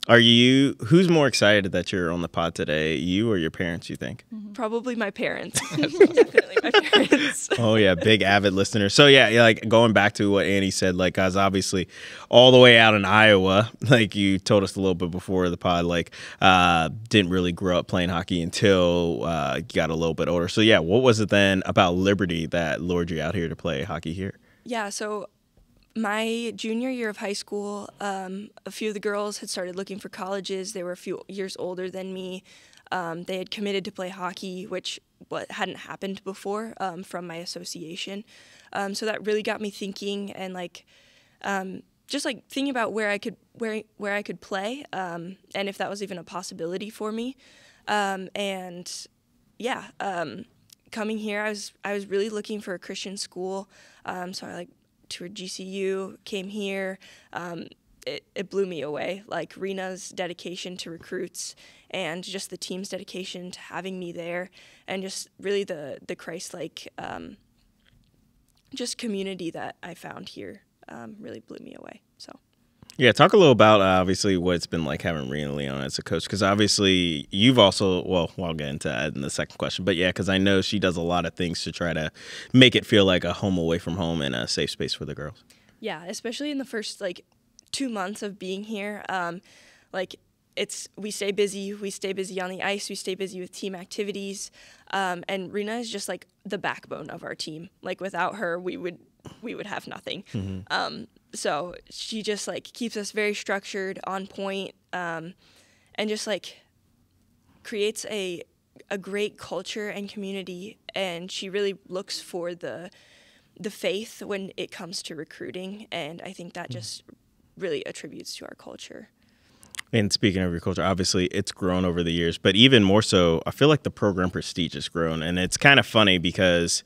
Who's more excited that you're on the pod today, you or your parents, you think? Probably my parents. Definitely my parents. Oh yeah, big avid listener. So yeah, like going back to what Annie said, like guys, obviously all the way out in Iowa, like you told us a little bit before the pod, like didn't really grow up playing hockey until you got a little bit older. So yeah, what was it then about Liberty that lured you out here to play hockey here? Yeah, so my junior year of high school, a few of the girls had started looking for colleges. They were a few years older than me. They had committed to play hockey, which hadn't happened before from my association. So that really got me thinking and just like thinking about where I could play and if that was even a possibility for me. Coming here, I was really looking for a Christian school. So I toured GCU, came here. It blew me away, like Rena's dedication to recruits and just the team's dedication to having me there, and just really the Christ-like just community that I found here really blew me away. So. Yeah, talk a little about obviously what it's been like having Rena Leon as a coach, because obviously you've also, well, I'll get into that in the second question, but yeah, because I know she does a lot of things to try to make it feel like a home away from home and a safe space for the girls. Yeah, especially in the first 2 months of being here, we stay busy on the ice, we stay busy with team activities, and Rena is just the backbone of our team. Without her, we would have nothing. Mm-hmm. So she just keeps us very structured, on point, and just creates a great culture and community. And she really looks for the faith when it comes to recruiting, and I think that just really attributes to our culture. And speaking of your culture, obviously it's grown over the years, but even more so, I feel like the program prestige has grown. And it's kind of funny because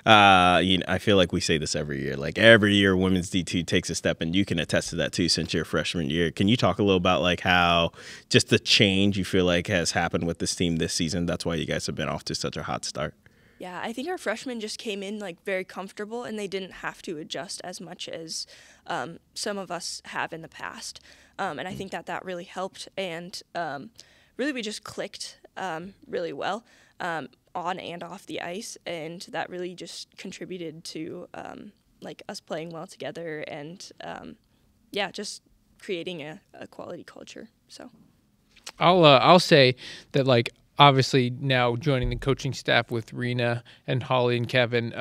I feel like we say this every year. Every year, women's D2 takes a step, and you can attest to that too since your freshman year. Can you talk a little about how just the change you feel like has happened with this team this season? That's why you guys have been off to such a hot start. Yeah, I think our freshmen just came in very comfortable, and they didn't have to adjust as much as some of us have in the past. And I think that really helped, and really we just clicked really well on and off the ice, and that really just contributed to us playing well together and just creating a quality culture. So I'll say that obviously now joining the coaching staff with Rena and Holly and Kevin,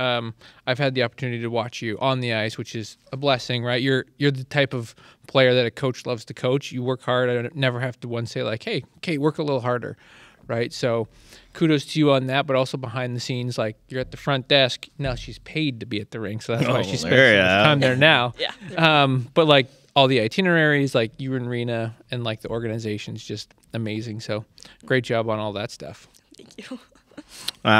I've had the opportunity to watch you on the ice, which is a blessing, right? You're the type of player that a coach loves to coach. You work hard. I never have to say hey, Kate, work a little harder, right? So kudos to you on that, but also behind the scenes, you're at the front desk. Now she's paid to be at the rink, so that's why she spends so much time there now. Yeah. But all the itineraries, you and Rena, and the organization's just amazing. So great job on all that stuff. Thank you.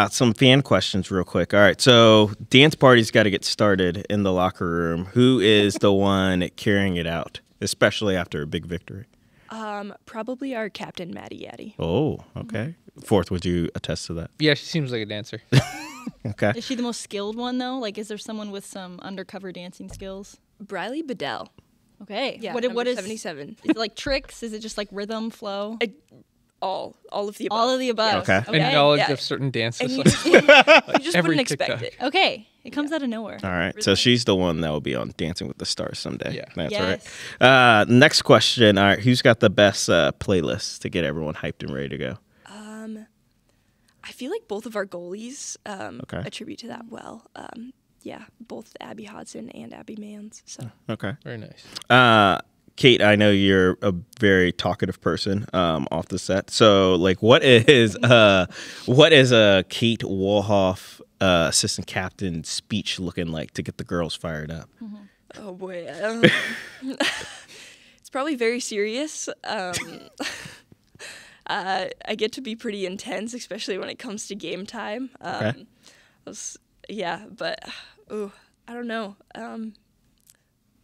Some fan questions real quick. All right, so dance party's got to get started in the locker room. Who is the one carrying it out, especially after a big victory? Probably our captain, Maddie Yaddy. Oh, okay. Fourth, would you attest to that? Yeah, she seems like a dancer. Okay. Is she the most skilled one, though? Is there someone with some undercover dancing skills? Briley Bedell. Okay. Yeah, what is 77? Is it tricks? Is it just rhythm, flow? All of the above. All of the above. Okay. And knowledge of certain dances. And you just Every wouldn't expect TikTok. it. Okay. It comes out of nowhere. All right. So she's the one that will be on Dancing with the Stars someday. Yeah. That's Yes. right. Next question. All right. Who's got the best playlist to get everyone hyped and ready to go? I feel like both of our goalies Okay. attribute to that well. Both Abby Hodson and Abby Mans. So Okay. Very nice. Kate, I know you're a very talkative person off the set. So, what is a Kate Waholf assistant captain speech looking like to get the girls fired up? Mm-hmm. Oh boy, it's probably very serious. I get to be pretty intense, especially when it comes to game time. Okay. But I don't know.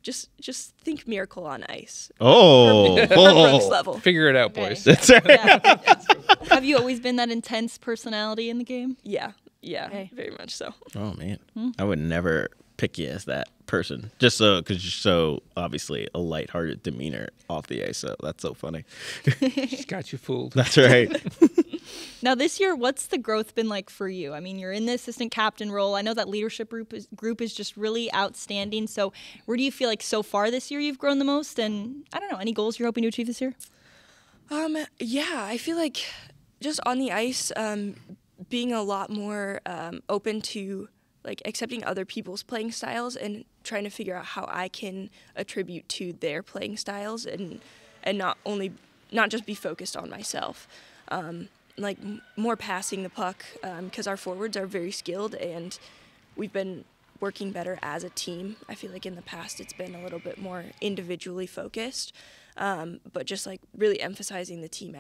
Just think Miracle on Ice. Oh, Brooks level. Figure it out, Okay. boys. That's right. Yeah. Have you always been that intense personality in the game? Yeah, Okay. very much so. Oh man, I would never pick you as that person, just so because you're so obviously a lighthearted demeanor off the ice. So that's so funny. She's got you fooled. That's right. Now this year, what's the growth been like for you? I mean, you're in the assistant captain role. I know that leadership group is just really outstanding. So where do you feel like so far this year you've grown the most? And I don't know, any goals you're hoping to achieve this year? Yeah, I feel like just on the ice, being a lot more open to like accepting other people's playing styles and trying to figure out how I can attribute to their playing styles and not just be focused on myself. Like more passing the puck because our forwards are very skilled and we've been working better as a team. I feel like in the past it's been a little bit more individually focused, but just like really emphasizing the team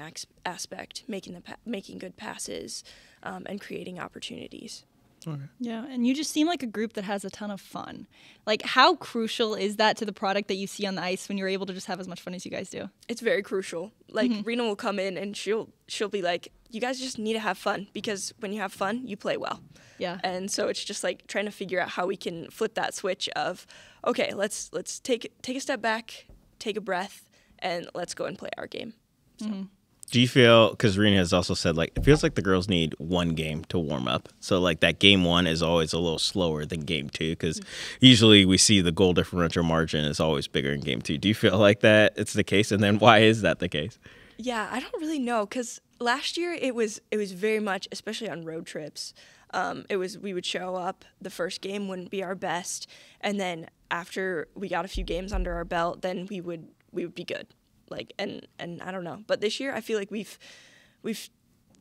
aspect, making good passes, and creating opportunities. Okay. Yeah, and you just seem like a group that has a ton of fun. Like, how crucial is that to the product that you see on the ice when you're able to just have as much fun as you guys do? It's very crucial. Like, Rena will come in and she'll be like, you guys just need to have fun because when you have fun, you play well. Yeah. And so it's just like trying to figure out how we can flip that switch of, okay, let's take a step back, take a breath, and let's go and play our game. So. Do you feel, because Rena has also said, like, it feels like the girls need one game to warm up. So, like, that game one is always a little slower than game two, because usually we see the goal differential margin is always bigger in game two. Do you feel like that it's the case? And then why is that the case? Yeah, I don't really know, because last year it was very much, especially on road trips, we would show up, the first game wouldn't be our best, and then after we got a few games under our belt, then we would be good. Like and I don't know, but this year I feel like we've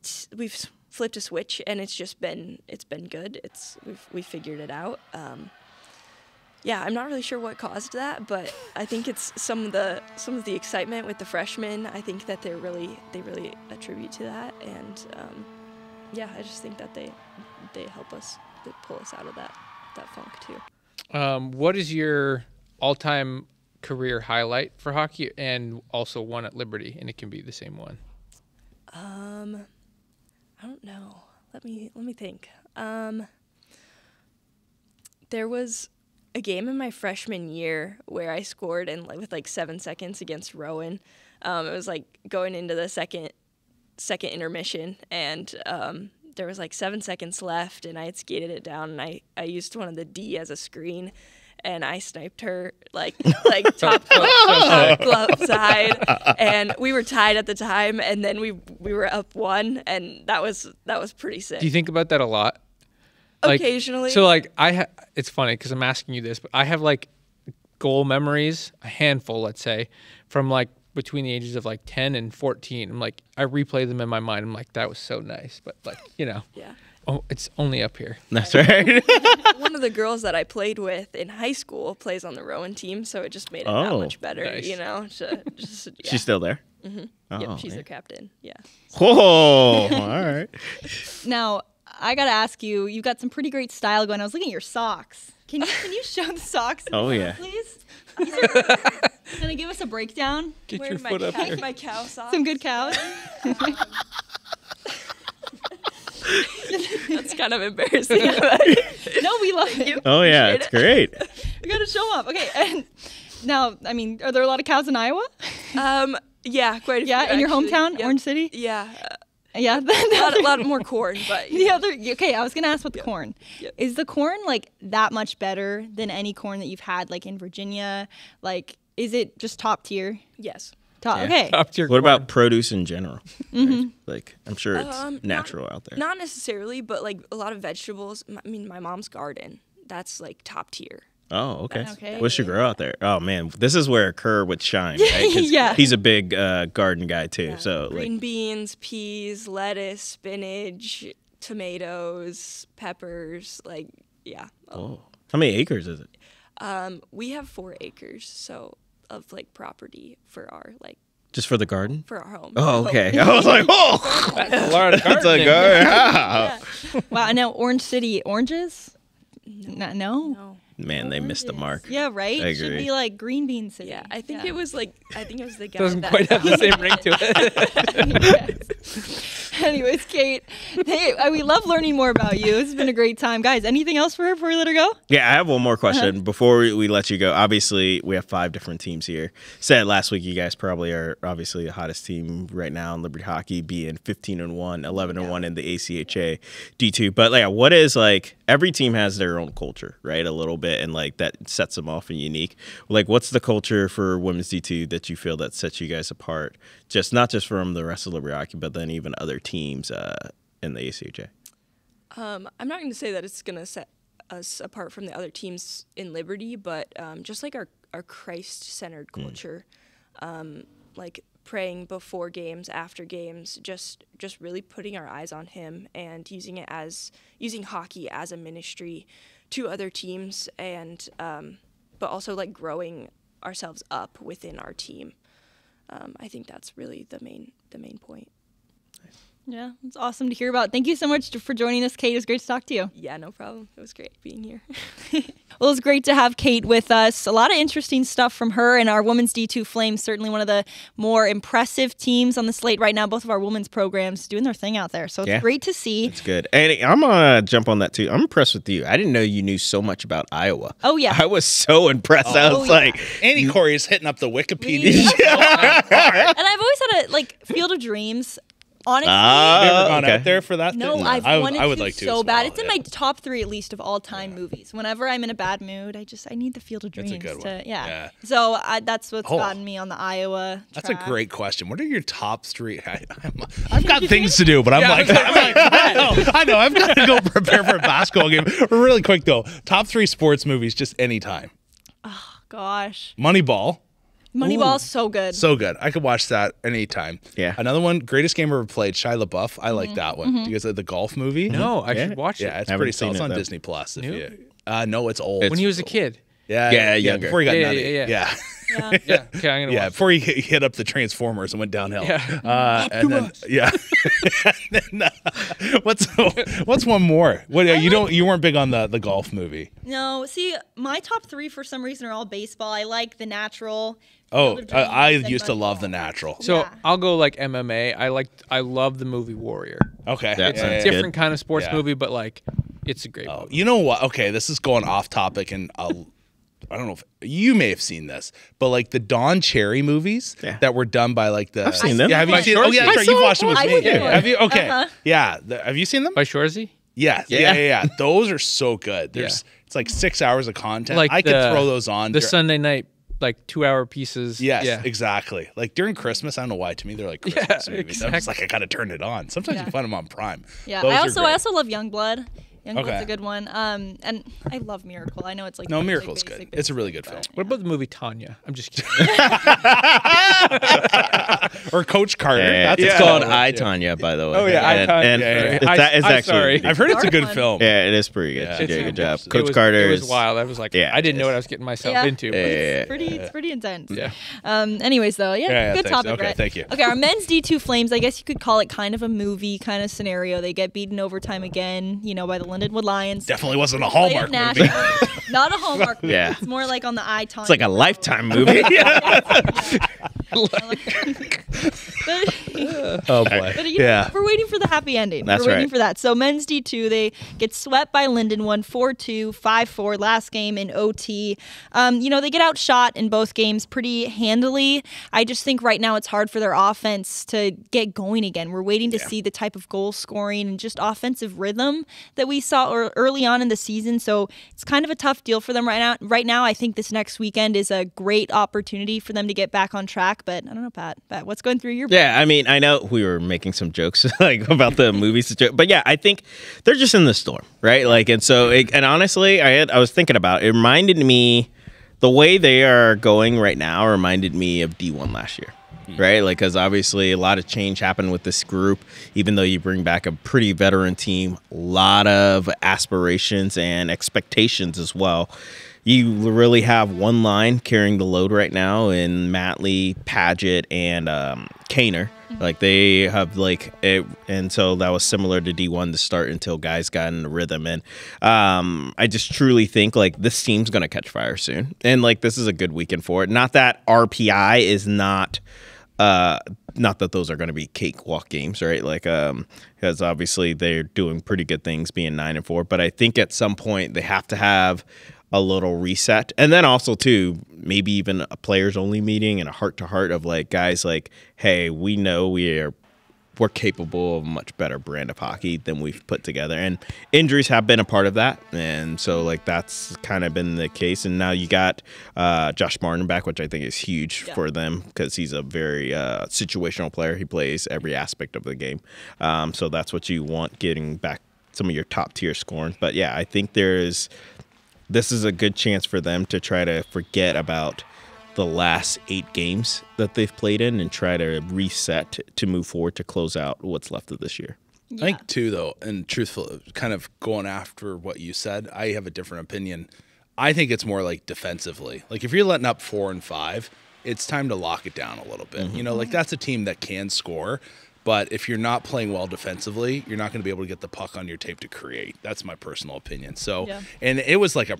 flipped a switch and it's been good. We've figured it out. Yeah, I'm not really sure what caused that, but I think it's some of the excitement with the freshmen. I think that they really attribute to that, and yeah, I just think that they help us, they pull us out of that funk too. What is your all-time career highlight for hockey, and also one at Liberty, and it can be the same one? I don't know. Let me think. There was a game in my freshman year where I scored with like 7 seconds against Rowan. It was like going into the second intermission, and there was like 7 seconds left, and I had skated it down, and I used one of the D as a screen. And I sniped her like top glove side, and we were tied at the time. And then we were up 1, and that was pretty sick. Do you think about that a lot? Occasionally. So like it's funny because I'm asking you this, but I have like goal memories, a handful, let's say, from like between the ages of like 10 and 14. I'm like, I replay them in my mind. I'm like, that was so nice, but like, you know. Yeah. Oh, it's only up here. That's right. One of the girls that I played with in high school plays on the Rowan team, so it just made it that much better, nice. you know? Yeah. She's still there? Mm-hmm. Oh, yep, she's their captain, yeah. Whoa, all right. Now, I got to ask you, you've got some pretty great style going. I was looking at your socks. Can you show the socks in front, yeah. please? Can you give us a breakdown? Get your foot up here. My cow socks. Some good cows? That's kind of embarrassing. No, we love it. Oh, yeah, it's great. We got to show them up. Okay, and now, I mean, are there a lot of cows in Iowa? Yeah, quite a few. Yeah, in your actually. hometown, Yep. Orange City? Yeah. Yeah. A lot more corn, but Okay, I was going to ask about the corn. Yep. Is the corn, like, that much better than any corn that you've had, like, in Virginia? Like, is it just top tier? yes. Yeah. Okay. Up to your What corn. about produce in general? Right? Like, I'm sure it's natural out there. Not necessarily, but like a lot of vegetables. I mean, my mom's garden. That's like top tier. Oh, okay. Okay. What should grow out there? Oh, man, this is where Kerr would shine, right? 'Cause Yeah. he's a big garden guy, too. So, Green like, beans, peas, lettuce, spinach, tomatoes, peppers. Like, yeah. oh. How many acres is it? We have 4 acres, so of like property for our Just for the garden? for our home. Oh, okay. I was like, oh, That's a lot of that's a gardening. garden. Wow. Wow, and now Orange City, oranges? No. No. Man, they missed the mark. Yeah, right? I It should agree. be like green bean city. Yeah, I think it was the guy Doesn't that quite have the same ring to it. Anyways, Kate, hey, we love learning more about you. It's been a great time. Guys, anything else for her before we let her go? Yeah, I have one more question before we let you go. Obviously, we have 5 different teams here. Said last week you guys probably are obviously the hottest team right now in Liberty Hockey, being 15-1, 11-1 in the ACCHL D2. But like, what is like every team has their own culture, right? A little bit, and like that sets them off and unique. Like, what's the culture for women's D2 that you feel that sets you guys apart? Just not just from the rest of Liberty Hockey, but then even other teams in the ACCHL. I'm not going to say that it's going to set us apart from the other teams in Liberty, but just like our Christ-centered culture, like praying before games, after games, just really putting our eyes on him and using hockey as a ministry to other teams, and but also like growing ourselves up within our team. I think that's really the main point. Yeah, it's awesome to hear about. Thank you so much for joining us, Kate. It was great to talk to you. Yeah, no problem. It was great being here. Well, it's great to have Kate with us. A lot of interesting stuff from her and our Women's D2 Flames, certainly one of the more impressive teams on the slate right now. Both of our women's programs doing their thing out there. So it's great to see. It's good. And I'm going to jump on that too. I'm impressed with you. I didn't know you knew so much about Iowa. Oh, yeah. I was so impressed. I was like, Andy Corey is hitting up the Wikipedia. And I've always had a Field of Dreams. Honestly, never gone out there for that. No, thing? I've wanted I would to like to so as bad. well, It's in my top 3 at least of all time movies. Whenever I'm in a bad mood, I need the Field of Dreams. That's a good one. Yeah. So that's what's gotten me on the Iowa track. That's a great question. What are your top 3? I've got things to do, but I know. I've got to go prepare for a basketball game. Really quick though, top 3 sports movies, just anytime. Oh gosh, Moneyball. Moneyball's so good. So good. I could watch that anytime. Yeah. Another one, greatest game ever played, Shia LaBeouf. I like that one. Do you guys like the golf movie? No, I should watch it. Yeah, it's Haven't pretty seen solid. It's it, on though. Disney Plus. New? No, it's old. When he was a kid. Yeah, younger. before he got Yeah, nutty. yeah. Yeah. Yeah. Yeah. Okay, I'm gonna watch. Before he hit up the Transformers and went downhill. Yeah. And then, and then, what's one more? What you weren't big on the golf movie? No, see, my top 3 for some reason are all baseball. I like The Natural. Oh, Field of Dreams, I and used to love Moneyball. The Natural. So Yeah. I'll go like MMA. I love the movie Warrior. Okay, That It's sounds a good. different kind of sports Yeah. movie, but like it's a great movie. You know what? Okay, this is going off topic, and I don't know if you may have seen this, but like the Don Cherry movies that were done by like the. I've seen them. Yeah, have you By seen? Oh yeah, that's right. You've watched them with I me. would do it. Have you? Okay. Uh-huh. Yeah. Have you seen them? By Shorzy? Yeah. Those are so good. It's like 6 hours of content. Like I could throw those on. The Sunday night, like 2-hour pieces. Yes, Yeah. exactly. Like during Christmas, I don't know why. To me, they're like Christmas movies. I'm just like, I gotta turn it on. Sometimes you find them on Prime. Yeah, Those are I great. also love Youngblood. Youngblood's Okay. a good one. And I love Miracle. I know it's like No, basic, Miracle's basic, good. It's a basic, really good film. What about the movie Tanya? I'm just kidding. Or Coach Carter. That's It's a called good one. I, Tonya, by the way. Oh, yeah, I, And- Tonya. and Yeah. it's I'm actually sorry. I've heard it's a Dark good one. film. Yeah, it is pretty good. Yeah. She did a good job. It Coach was- Carter It was is wild. I was like, Yeah, I didn't it know is. what I was getting myself Yeah. into. It's pretty intense. Yeah. Anyways, though, Yeah, good thanks. topic. Okay, Brett. thank you. Okay, our men's D2 Flames. I guess you could call it kind of a movie kind of scenario. They get beaten overtime again, by the Lindenwood Lions. Definitely wasn't a Play at Hallmark movie. Nashville. Not a Hallmark movie. Yeah. It's more like on the iTunes. It's like a Lifetime movie. Oh boy. But Yeah. we're waiting for the happy ending. That's we're waiting right. for that. So men's D2, they get swept by Lindenwood 4-2, 5-4 last game in OT. They get outshot in both games pretty handily. I just think right now it's hard for their offense to get going again. We're waiting to see the type of goal scoring and just offensive rhythm that we saw early on in the season. So it's kind of a tough deal for them right now. Right now, I think this next weekend is a great opportunity for them to get back on track. But I don't know, Pat, what's going through your brain? Yeah, I mean, I know we were making some jokes like about the movies, but yeah, I think they're just in the storm, right? Like, and so, and honestly, I was thinking about it. It reminded me, the way they are going right now reminded me of D1 last year, right? Like, because obviously a lot of change happened with this group. Even though you bring back a pretty veteran team, a lot of aspirations and expectations as well. You really have one line carrying the load right now in Matley, Paget, and Kaner. Like they have like it, and so that was similar to D1 to start until guys got in the rhythm. And I just truly think like this team's gonna catch fire soon, and like this is a good weekend for it. Not that RPI is not not that those are going to be cakewalk games, right? Like, because obviously they're doing pretty good things being 9-4, but I think at some point they have to have a little reset. And then also too, maybe even a players only meeting and a heart to heart of like, guys, like, hey, we know we're capable of a much better brand of hockey than we've put together. And injuries have been a part of that. And so like that's kind of been the case. And now you got Josh Martin back, which I think is huge for them because he's a very situational player. He plays every aspect of the game. So that's what you want, getting back some of your top tier scoring. But yeah, I think this is a good chance for them to try to forget about the last 8 games that they've played in and try to reset to move forward to close out what's left of this year. Yeah. I think too, though, and truthfully, kind of going after what you said, I have a different opinion. I think it's more like defensively. Like if you're letting up 4 and 5, it's time to lock it down a little bit. Mm-hmm. You know, like that's a team that can score, but if you're not playing well defensively, you're not going to be able to get the puck on your tape to create. That's my personal opinion. So, and it was like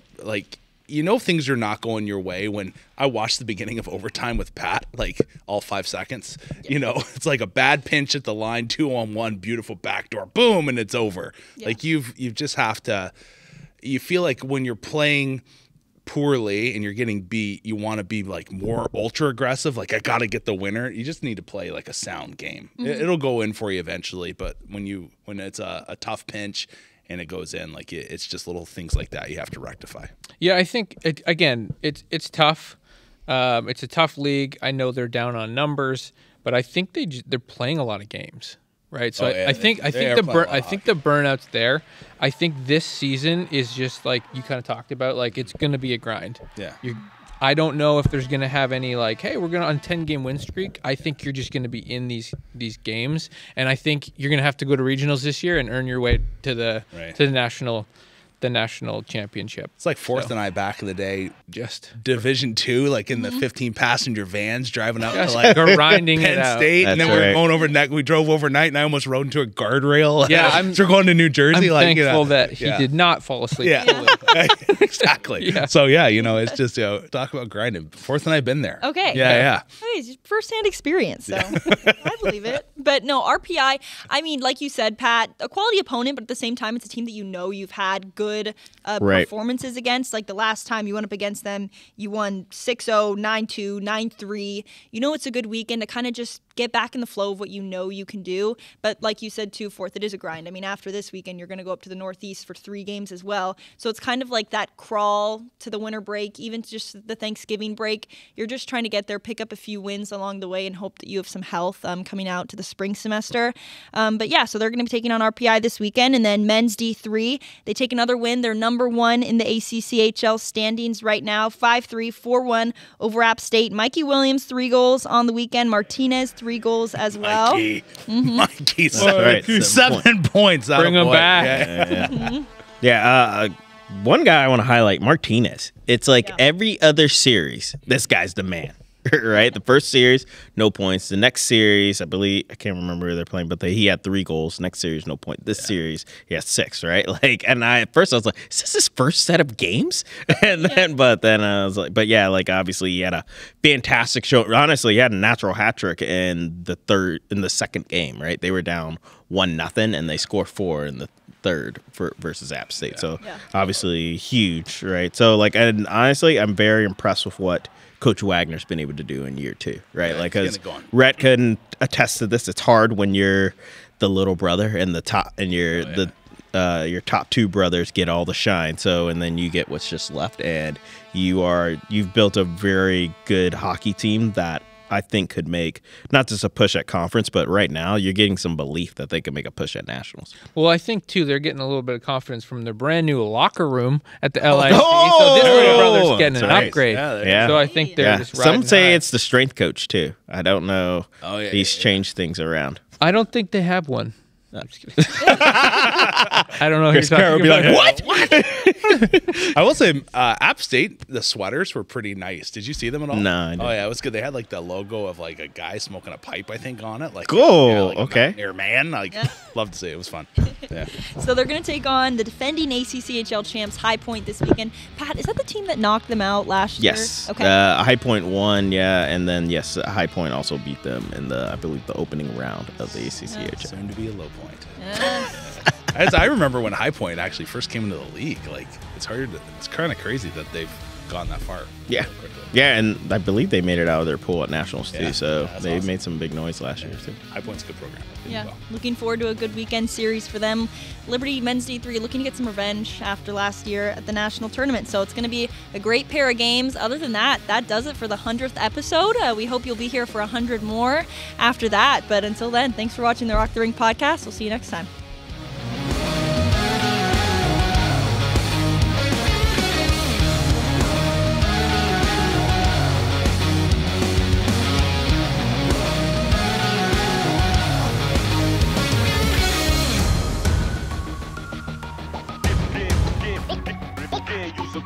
you know, things are not going your way when I watched the beginning of overtime with Pat, like all 5 seconds. Yeah. You know, it's like a bad pinch at the line, 2-on-1, beautiful backdoor, boom, and it's over. Yeah. Like you just have to. You feel like when you're playing poorly and you're getting beat, you want to be like more ultra aggressive. Like I got to get the winner. You just need to play like a sound game. Mm-hmm. It'll go in for you eventually, but when it's a tough pinch and it goes in, like it's just little things like that you have to rectify. Yeah, I think it's tough. It's a tough league. I know they're down on numbers, but I think they're playing a lot of games, right? So I think the burnout's there. I think this season is just like you kind of talked about, like it's going to be a grind. Yeah. I don't know if there's going to have any like, hey, we're going on a 10-game win streak. I think you're just going to be in these games, and I think you're going to have to go to regionals this year and earn your way to the national championship. It's like Forth and I back in the day, just Division II, like in the 15-passenger vans driving up to like grinding Penn State, and then we're going over next. We drove overnight, and I almost rode into a guardrail. Yeah, so we're going to New Jersey. I'm thankful that he did not fall asleep. Yeah, exactly. Yeah. So it's just talk about grinding. Forth and I've been there. Okay. Yeah. Hey, it's first-hand experience, so I believe it. But no, RPI. I mean, like you said, Pat, a quality opponent, but at the same time, it's a team that you've had good performances against. Like the last time you went up against them, you won 6-0, 9-2, 9-3. You know it's a good weekend to kind of just get back in the flow of what you know you can do. But like you said too, Forth, it is a grind. I mean, after this weekend, you're going to go up to the Northeast for 3 games as well. So it's kind of like that crawl to the winter break, even just the Thanksgiving break. You're just trying to get there, pick up a few wins along the way, and hope that you have some health coming out to the spring semester. But yeah, so they're going to be taking on RPI this weekend. And then men's D3, they take another win. They're number 1 in the ACCHL standings right now, 5-3, 4-1 over App State. Mikey Williams, 3 goals on the weekend. Martinez, 3 goals as well. Mikey, 7 points. Bring him back. Yeah. One guy I want to highlight, Martinez. It's like every other series, this guy's the man. Right? The first series, no points. The next series, I can't remember who they're playing, but he had 3 goals. Next series, no point. This series, he has 6, right? Like, and at first I was like, is this his first set of games? And then I was like, but yeah, like obviously he had a fantastic show. Honestly, he had a natural hat trick in the second game, right? They were down 1-0 and they scored 4 in the third versus App State. So obviously huge, right? So like, and honestly, I'm very impressed with what Coach Wagner's been able to do in year 2, right? Like, because Rhett can attest to this. It's hard when you're the little brother and the top, and your top 2 brothers get all the shine. So, and then you get what's just left, and you've built a very good hockey team that I think could make not just a push at conference, but right now you're getting some belief that they can make a push at nationals. Well, I think too they're getting a little bit of confidence from their brand new locker room at the LIC. So this little brother's getting an upgrade. So I think they're just riding Some say high. it's the strength coach too. I don't know. He's changed things around. I don't think they have one. No, I'm just kidding. I don't know. Chris Carroll would be like, what? I will say, App State, the sweaters were pretty nice. Did you see them at all? No, I didn't. Oh yeah, it was good. They had like the logo of like a guy smoking a pipe, I think, on it. Like, cool. Like okay. Airman. Like, love to see it. It was fun. Yeah. So they're going to take on the defending ACCHL champs High Point this weekend. Pat, is that the team that knocked them out last year? Yes. Okay. High Point won, yeah, and then yes, High Point also beat them in I believe the opening round of the ACCHL. Soon to be a low point. As I remember when High Point actually first came into the league, like it's kind of crazy that they've gone that far. Yeah. So quickly. Yeah, and I believe they made it out of their pool at nationals too, Yeah, so they awesome. made some big noise last year too. High Point's a good program. Yeah, looking forward to a good weekend series for them. Liberty men's D3 looking to get some revenge after last year at the national tournament. So it's going to be a great pair of games. Other than that, that does it for the 100th episode. We hope you'll be here for 100 more after that. But until then, thanks for watching the Rock the Rink podcast. We'll see you next time. Use